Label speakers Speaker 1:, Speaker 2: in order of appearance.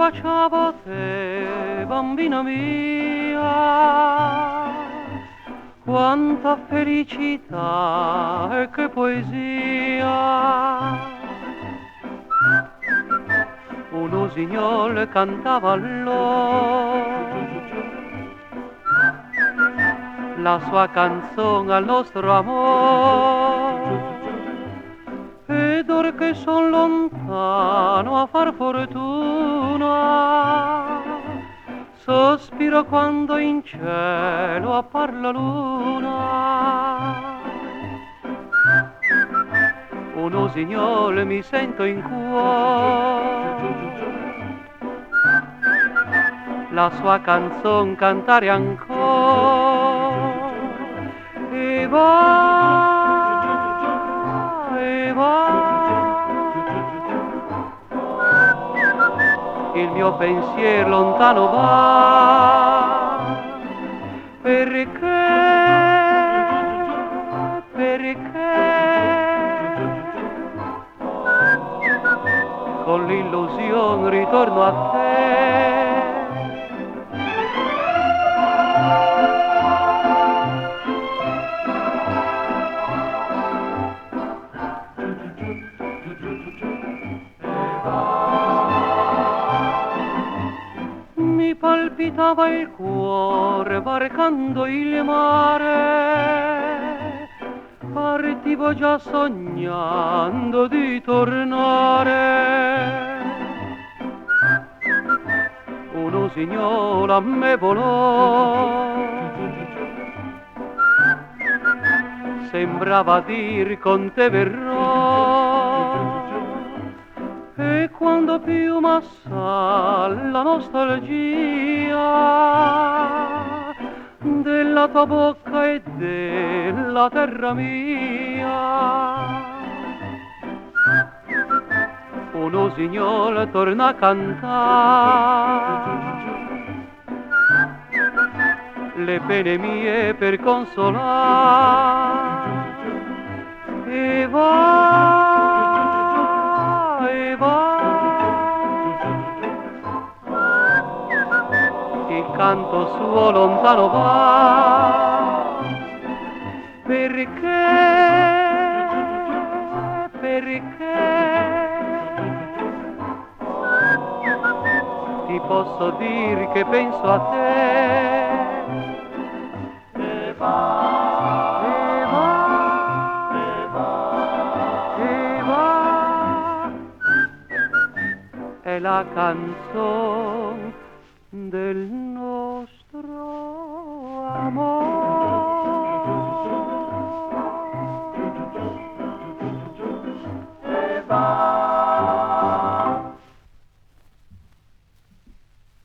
Speaker 1: baciavo te, bambina mia, quanta felicità e che poesia. Un usignol cantava allora la sua canzone al nostro amore, ed or che son lontano a far fortuna, sospiro quando in cielo appar la luna. Un usignol mi sento in cuore la sua canzone cantare ancora, e va, e va. Il mio pensiero lontano va, perché con l'illusione ritorno a te. Mi palpitava il cuore varcando il mare, partivo già sognando di tornare. Un usignolo a me volò, sembrava dir con te verrò, e quando più m'assale la nostalgia della tua bocca e della terra mia, un usignolo torna a cantare le pene mie per consolare, e va, e va, il canto suo lontano va, perché ti posso dire che penso a te. E va, e va, e va, e va, è la canzone del nostro amore.